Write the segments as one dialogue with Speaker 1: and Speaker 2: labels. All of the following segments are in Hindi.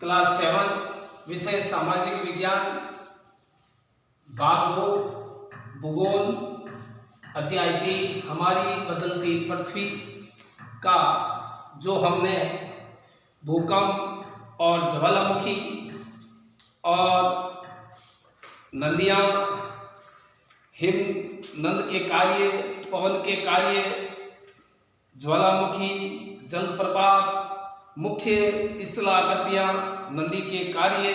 Speaker 1: क्लास 7 विषय सामाजिक विज्ञान भाग 2 भूगोल अध्याय 3 हमारी बदलती पृथ्वी का जो हमने भूकंप और ज्वालामुखी और नदियाँ हिम नद के कार्य, पवन के कार्य, ज्वालामुखी, जलप्रपात, मुख्य स्थलाकृतियाँ, नदी के कार्य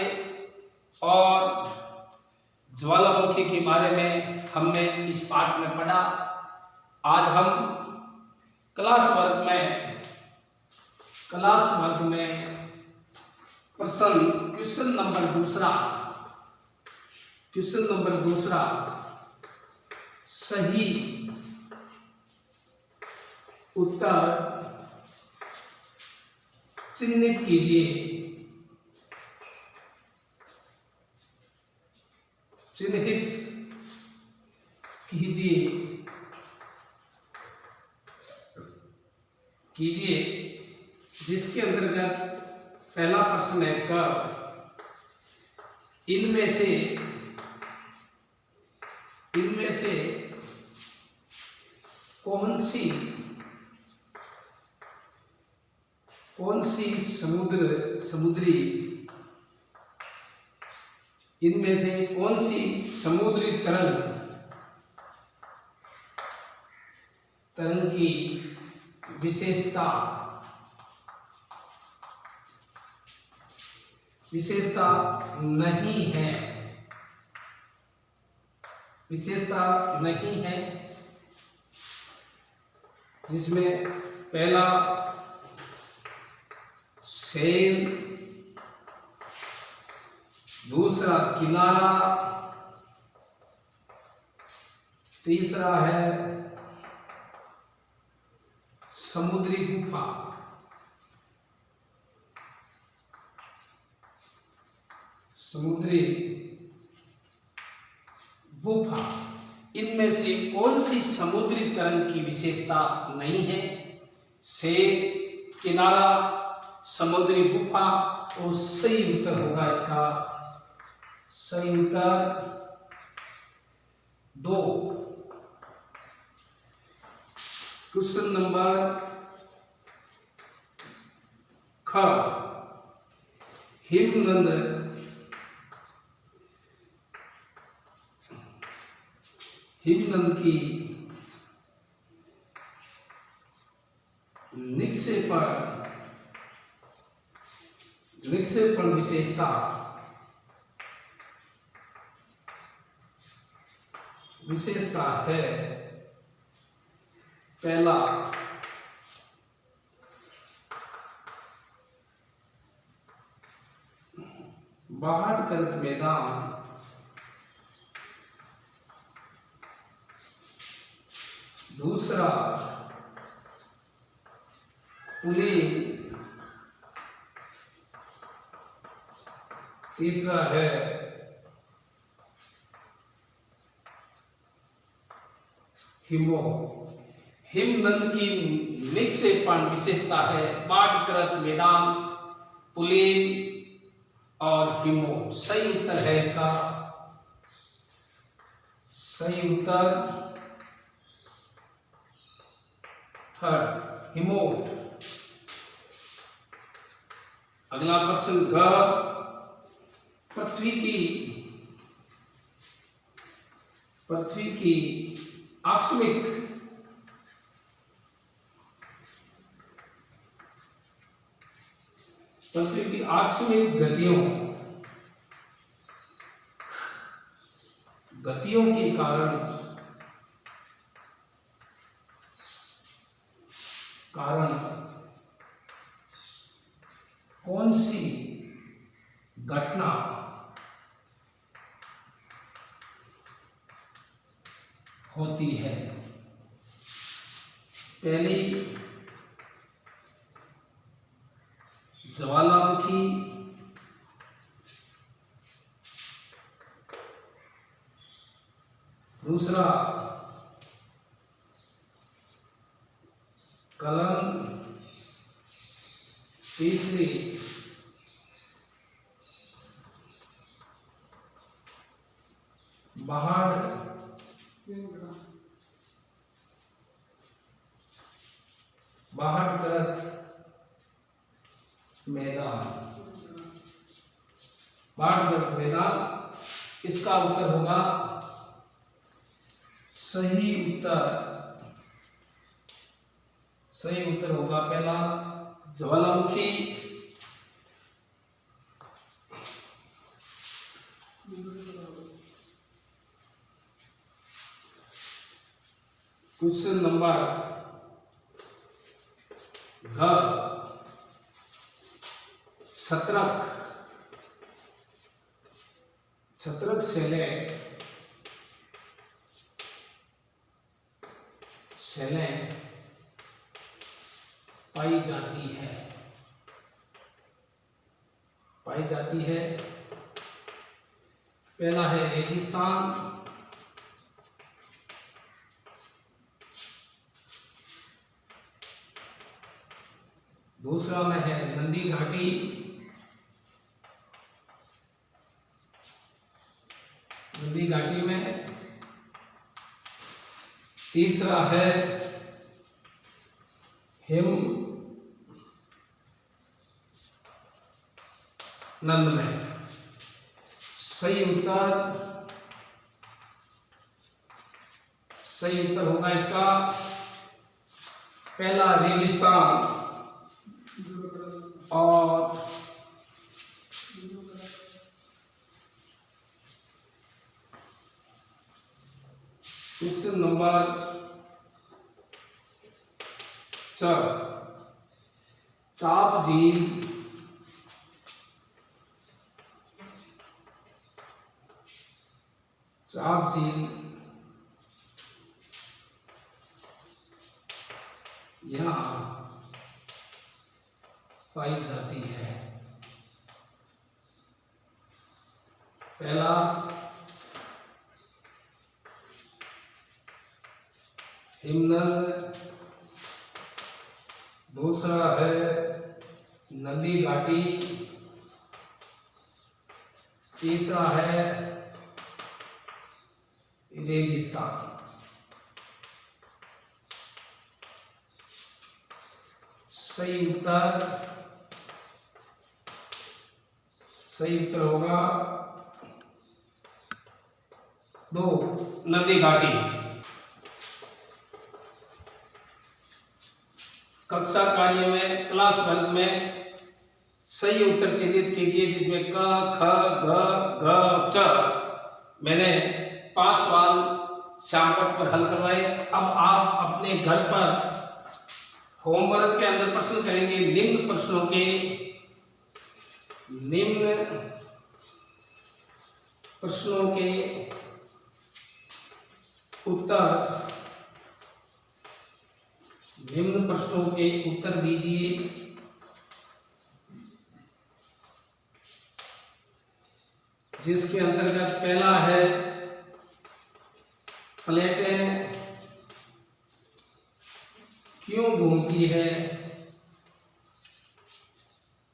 Speaker 1: और ज्वालामुखी के बारे में हमने इस पाठ में पढ़ा। आज हम क्लास वर्ग में क्वेश्चन नंबर दूसरा सही उत्तर चिन्हित कीजिए जिसके अंतर्गत पहला प्रश्न है क इनमें से कौन सी समुद्री तरंग की विशेषता नहीं है, जिसमें पहला सेल, दूसरा किनारा, तीसरा है समुद्री गुफा। इनमें से कौन सी समुद्री तरंग की विशेषता नहीं है? सेल, किनारा, समुद्री गुफा। तो सही उत्तर होगा इसका सही उत्तर 2। क्वेश्चन नंबर ख हिमनद की निक्षेपण विशेषता है पहला बाढ़कृत मैदान, दूसरा पुलिन, तीसरा है हिमनद की निक्षेपण विशेषता है बाढ़कृत मैदान, पुलिन और हिमो। सही उत्तर है इसका सही उत्तर 3 हिमोट। अगला प्रश्न ग पृथ्वी की आकस्मिक गतियों के कारण कौन सी घटना होती है? पहली ज्वालामुखी, दूसरा कलन, तीसरी बाहर बाहरगत मैदान, बाहरगत मैदान। इसका उत्तर होगा, सही उत्तर होगा पहला ज्वालामुखी। क्वेश्चन नंबर घ, छत्रक, छत्रक शैलें पाई जाती है। पहला है रेगिस्तान, दूसरा में है नंदी घाटी, नंदी घाटी में। तीसरा है हिमनद में। सही उत्तर होगा इसका पहला रेगिस्तान और क्वेश्चन नंबर 4, चाप झील, चाप झील यहाँ पाई जाती है। पहला हिमनद, दूसरा है नंदी घाटी, तीसरा है रेगिस्तान। सही उत्तर होगा 2 नंदी घाटी। कक्षा कार्य में क्लास वर्क में सही उत्तर चिन्हित कीजिए, जिसमें क, ख, ग, घ, च। मैंने 5 सवाल श्यामपट पर हल करवाए। अब आप अपने घर पर होमवर्क के अंदर प्रश्न करेंगे। निम्न प्रश्नों के उत्तर दीजिए। जिसके अंतर्गत पहला है प्लेटें क्यों घूमती है,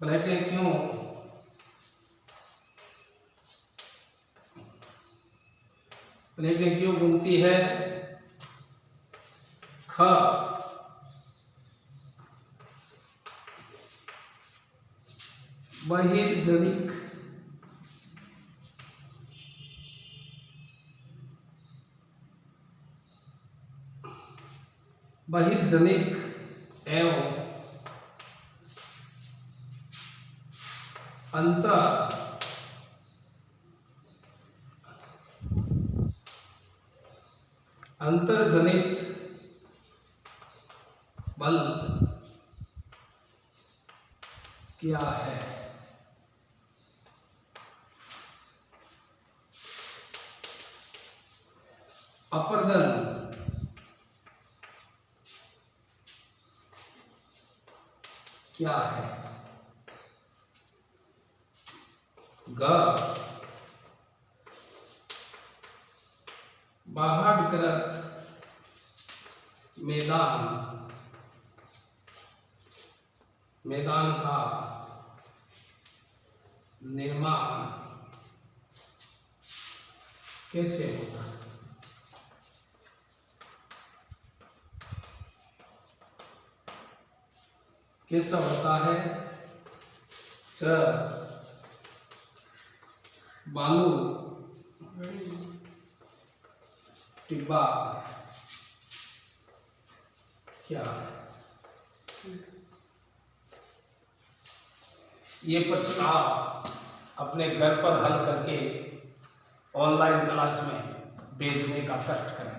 Speaker 1: प्लेटें क्यों घूमती है। ख, बहिर्जनिक एवं अंतर्जनित बल क्या है। अपर्दन क्या है। ग, बाहरगत मैदान का निर्माण कैसे होता है? कैसा होता है? च बालू डिब्बा क्या है? ये प्रश्न आप अपने घर पर हल करके ऑनलाइन क्लास में भेजने का कष्ट करें।